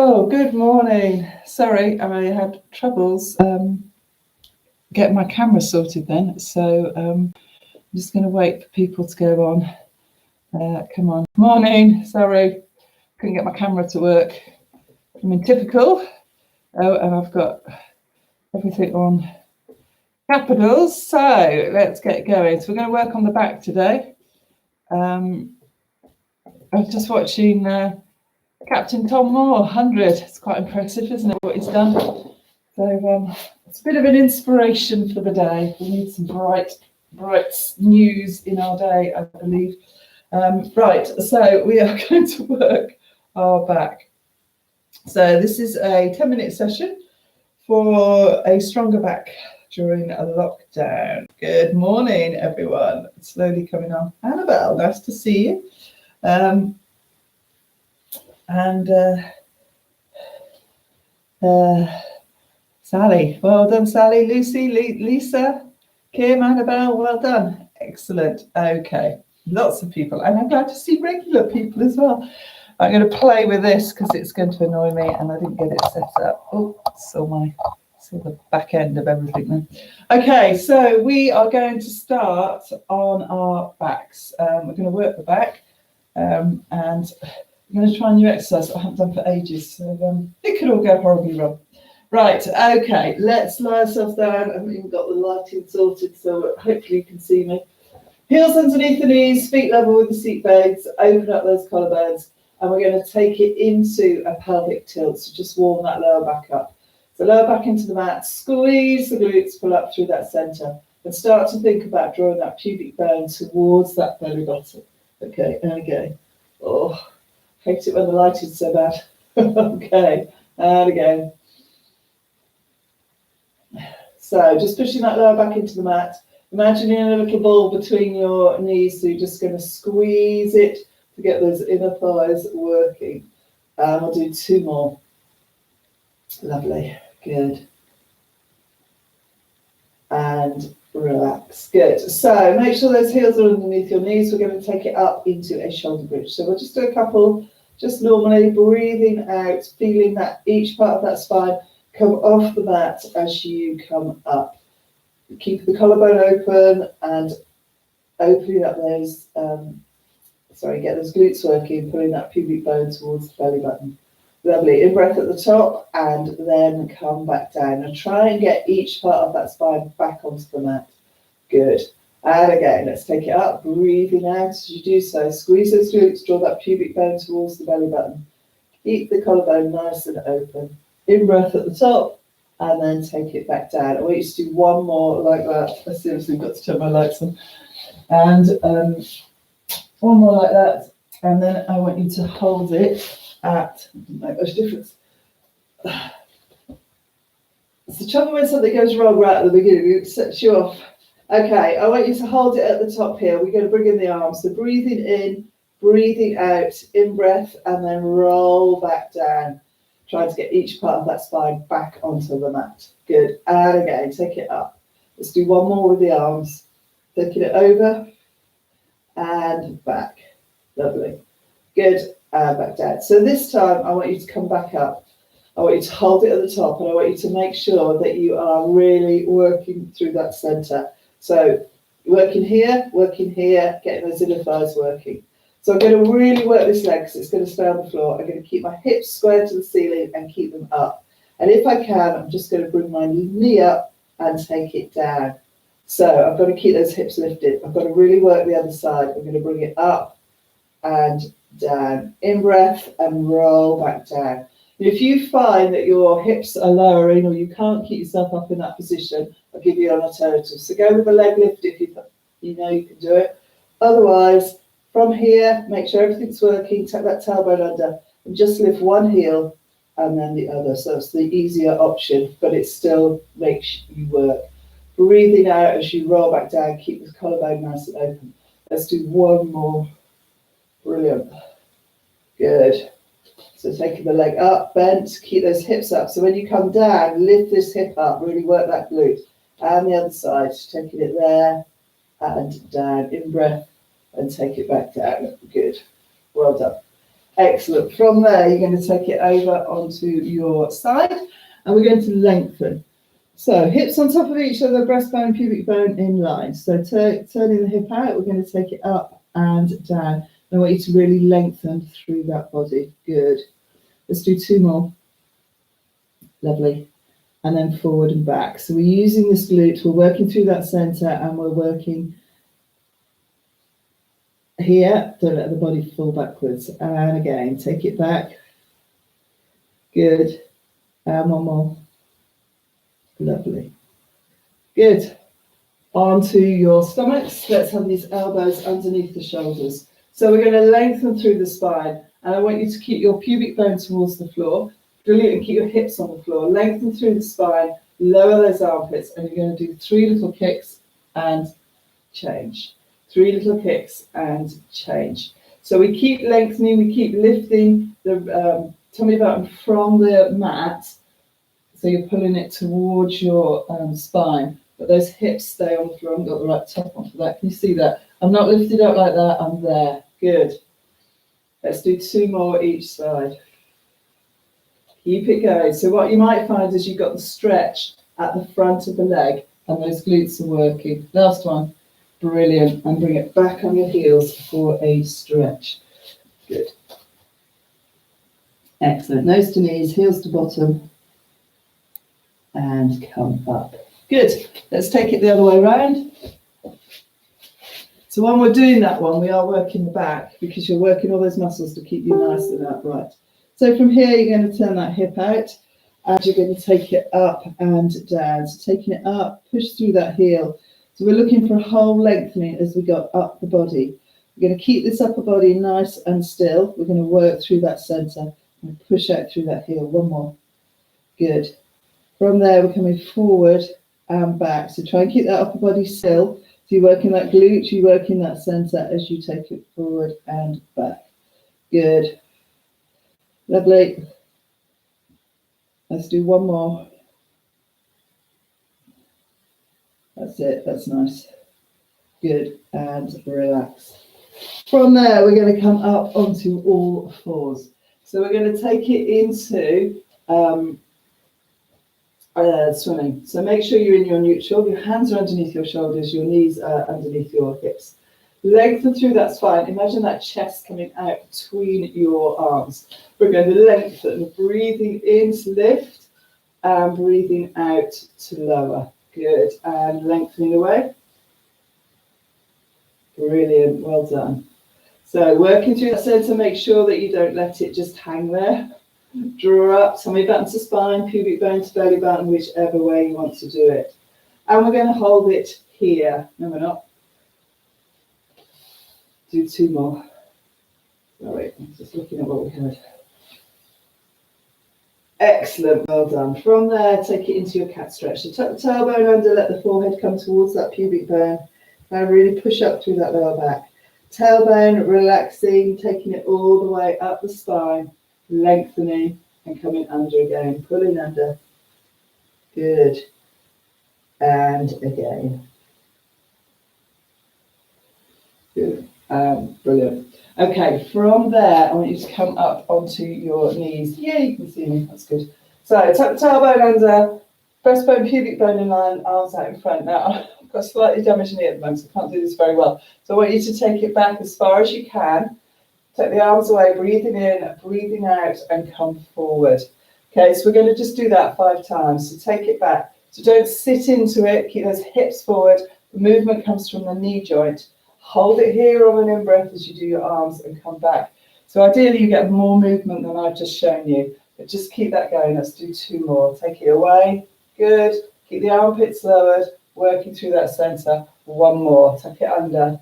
Oh, good morning. Sorry, I had troubles getting my camera sorted then, so I'm just going to wait for people to go on. Come on. Morning. Sorry, couldn't get my camera to work. I mean, typical. Oh, and I've got everything on capitals, so let's get going. So we're going to work on the back today. I was just watching Captain Tom Moore, 100. It's quite impressive, isn't it, what he's done? So it's a bit of an inspiration for the day. We need some bright news in our day, I believe. Right, so we are going to work our back. So this is a 10-minute session for a stronger back during a lockdown. Good morning, everyone. It's slowly coming on. Annabelle, nice to see you. Sally, well done, Sally. Lucy, Lisa, Kim, Annabelle, well done. Excellent. Okay, lots of people, and I'm glad to see regular people as well. I'm going to play with this because it's going to annoy me, and I didn't get it set up. Oh, saw the back end of everything then. Okay, so we are going to start on our backs. We're going to work the back, and I'm going to try a new exercise that I haven't done for ages, so it could all go horribly wrong. Right, okay, let's lie ourselves down. I haven't even got the lighting sorted, so hopefully you can see me. Heels underneath the knees, feet level with the seat blades, open up those collarbones, and we're going to take it into a pelvic tilt, so just warm that lower back up. So lower back into the mat, squeeze the glutes, pull up through that centre, and start to think about drawing that pubic bone towards that belly button. Okay, and again. Oh, hate it when the lighting's so bad. Okay, and again. So just pushing that lower back into the mat, imagining a little ball between your knees, so you're just going to squeeze it to get those inner thighs working. We'll do 2 more. Lovely, good. And relax, good. So make sure those heels are underneath your knees. We're going to take it up into a shoulder bridge. So we'll just do a couple, just normally breathing out, feeling that each part of that spine come off the mat as you come up. Keep the collarbone open and opening up those, get those glutes working, pulling that pubic bone towards the belly button. Lovely. In breath at the top and then come back down. And try and get each part of that spine back onto the mat. Good. And again, let's take it up, breathing out as you do so. Squeeze those glutes, draw that pubic bone towards the belly button. Keep the collarbone nice and open. In breath at the top, and then take it back down. I want you to do 1 more like that. I seriously got to turn my lights on. And 1 more like that. And then I want you to hold it at, doesn't make much difference. It's the trouble when something goes wrong right at the beginning, it sets you off. Okay, I want you to hold it at the top here. We're going to bring in the arms. So breathing in, breathing out, in breath, and then roll back down. Trying to get each part of that spine back onto the mat. Good. And again, take it up. Let's do 1 more with the arms. Taking it over and back. Lovely. Good. And back down. So this time, I want you to come back up. I want you to hold it at the top, and I want you to make sure that you are really working through that centre. So working here, getting those inner thighs working. So I'm going to really work this leg because it's going to stay on the floor. I'm going to keep my hips square to the ceiling and keep them up. And if I can, I'm just going to bring my knee up and take it down. So I've got to keep those hips lifted. I've got to really work the other side. I'm going to bring it up and down. In breath and roll back down. And if you find that your hips are lowering or you can't keep yourself up in that position, I'll give you an alternative. So go with the leg lift if you know you can do it. Otherwise, from here, make sure everything's working, tuck that tailbone under, and just lift one heel and then the other. So it's the easier option, but it still makes you work. Breathing out as you roll back down, keep the collarbone nice and open. Let's do 1 more. Brilliant. Good. So taking the leg up, bent, keep those hips up. So when you come down, lift this hip up, really work that glute. And the other side, taking it there and down, in breath. And take it back down. Good. Well done. Excellent. From there, you're going to take it over onto your side, and we're going to lengthen. So hips on top of each other, breastbone, pubic bone in line. So turning the hip out, we're going to take it up and down. I want you to really lengthen through that body. Good. Let's do 2 more. Lovely. And then forward and back. So we're using this glute, we're working through that center, and we're working here. Don't let the body fall backwards. And again, take it back. Good. And 1 more. Lovely. Good. Onto your stomachs. Let's have these elbows underneath the shoulders. So we're going to lengthen through the spine, and I want you to keep your pubic bone towards the floor. Brilliant. And keep your hips on the floor. Lengthen through the spine. Lower those armpits, and you're going to do 3 little kicks and change. 3 little kicks and change. So we keep lengthening. We keep lifting the tummy button from the mat. So you're pulling it towards your spine, but those hips stay on the floor. I haven't got the right top on for that. Can you see that? I'm not lifted up like that. I'm there. Good. Let's do 2 more each side. Keep it going. So what you might find is you've got the stretch at the front of the leg, and those glutes are working. Last one. Brilliant. And bring it back on your heels for a stretch. Good. Excellent. Nose to knees, heels to bottom. And come up. Good. Let's take it the other way around. So when we're doing that one, we are working the back, because you're working all those muscles to keep you nice and upright. So from here, you're going to turn that hip out, and you're going to take it up and down. So taking it up, push through that heel. So we're looking for a whole lengthening as we go up the body. We're going to keep this upper body nice and still. We're going to work through that centre and push out through that heel. 1 more. Good. From there, we're coming forward and back. So try and keep that upper body still. So you're working that glute, you're working that centre as you take it forward and back. Good. Lovely. Let's do 1 more. That's it. That's nice. Good. And relax. From there, we're going to come up onto all fours. So we're going to take it into swimming. So make sure you're in your neutral. Your hands are underneath your shoulders. Your knees are underneath your hips. Lengthen through that spine. Imagine that chest coming out between your arms. We're going to lengthen. Breathing in to lift and breathing out to lower. Good. And lengthening away. Brilliant. Well done. So working through that centre, make sure that you don't let it just hang there. Draw up, tummy button to spine, pubic bone to belly button, whichever way you want to do it. And we're going to hold it here. No, we're not. Do 2 more. Sorry, I'm just looking at what we had. Excellent, well done. From there, take it into your cat stretch. So tuck the tailbone under, let the forehead come towards that pubic bone. Now really push up through that lower back. Tailbone relaxing, taking it all the way up the spine, lengthening and coming under again, pulling under. Good. And again. Good. Brilliant. Okay, from there, I want you to come up onto your knees. Yeah, you can see me. That's good. So tuck the tailbone under, breastbone, pubic bone in line, arms out in front. Now, I've got slightly damaged knee at the moment, so I can't do this very well. So I want you to take it back as far as you can. Take the arms away, breathing in, breathing out, and come forward. Okay, so we're going to just do that 5 times. So take it back. So don't sit into it. Keep those hips forward. The movement comes from the knee joint. Hold it here on an in-breath as you do your arms and come back. So ideally you get more movement than I've just shown you. But just keep that going. Let's do 2 more. Take it away. Good. Keep the armpits lowered. Working through that centre. 1 more. Tuck it under.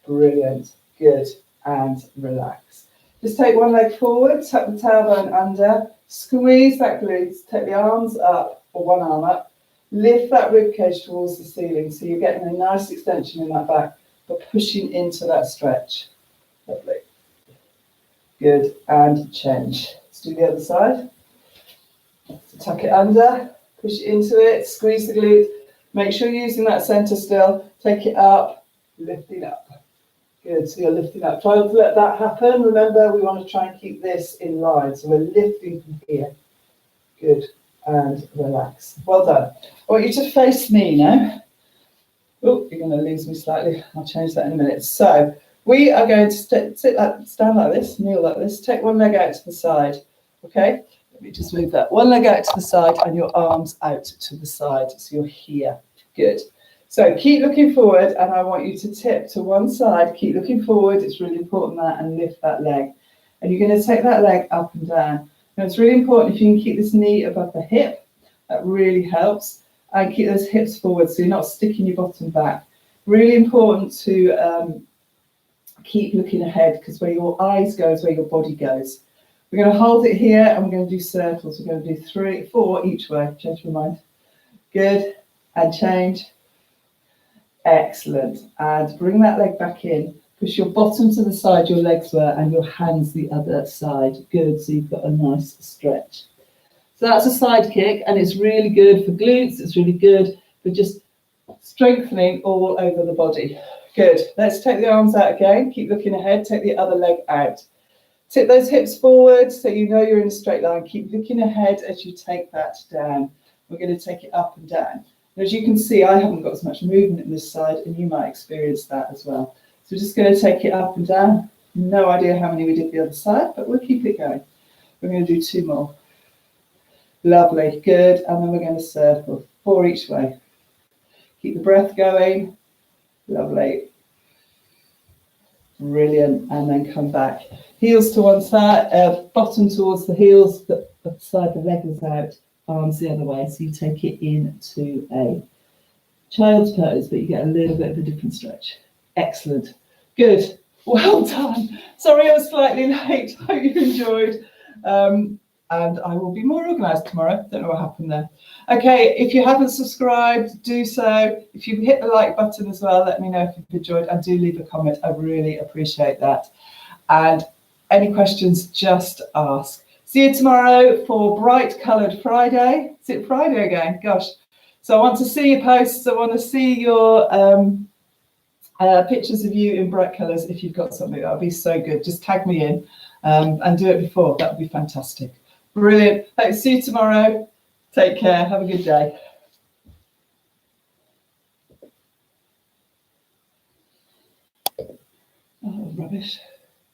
Brilliant. Good. And relax. Just take 1 leg forward. Tuck the tailbone under. Squeeze that glutes. Take the arms up or 1 arm up. Lift that rib cage towards the ceiling. So you're getting a nice extension in that back, but pushing into that stretch. Lovely. Good, and change. Let's do the other side. So tuck it under, push it into it, squeeze the glute. Make sure you're using that centre still. Take it up, lifting up. Good, so you're lifting up. Try not to let that happen. Remember, we want to try and keep this in line. So we're lifting from here. Good, and relax. Well done. I want you to face me now. Oh, you're going to lose me slightly. I'll change that in a minute. So we are going to stand like this, kneel like this. Take one leg out to the side, okay? Let me just move that. One leg out to the side and your arms out to the side. So you're here. Good. So keep looking forward, and I want you to tip to one side. Keep looking forward. It's really important that, and lift that leg. And you're going to take that leg up and down. Now, it's really important if you can keep this knee above the hip. That really helps. And keep those hips forward so you're not sticking your bottom back. Really important to keep looking ahead, because where your eyes go is where your body goes. We're going to hold it here, and we're going to do circles. We're going to do 3, 4 each way. Change my mind. Good. And change. Excellent. And bring that leg back in. Push your bottom to the side your legs were, and your hands the other side. Good. So you've got a nice stretch. So that's a side kick, and it's really good for glutes. It's really good for just strengthening all over the body. Good. Let's take the arms out again. Keep looking ahead. Take the other leg out. Tip those hips forward so you know you're in a straight line. Keep looking ahead as you take that down. We're going to take it up and down. And as you can see, I haven't got as much movement in this side, and you might experience that as well. So we're just going to take it up and down. No idea how many we did the other side, but we'll keep it going. We're going to do 2 more. Lovely, good, and then we're going to circle 4 each way. Keep the breath going. Lovely. Brilliant, and then come back. Heels to one side, bottom towards the heels, the side the leg is out, arms the other way. So you take it into a child's pose, but you get a little bit of a different stretch. Excellent. Good. Well done. Sorry I was slightly late. Hope you enjoyed. And I will be more organised tomorrow. Don't know what happened there. Okay, if you haven't subscribed, do so. If you hit the like button as well, let me know if you've enjoyed, and do leave a comment. I really appreciate that. And any questions, just ask. See you tomorrow for Bright Coloured Friday. Is it Friday again? Gosh. So I want to see your posts. I want to see your pictures of you in bright colours. If you've got something, that would be so good. Just tag me in and do it before. That would be fantastic. Brilliant. Thanks. See you tomorrow. Take care. Have a good day. Oh, rubbish.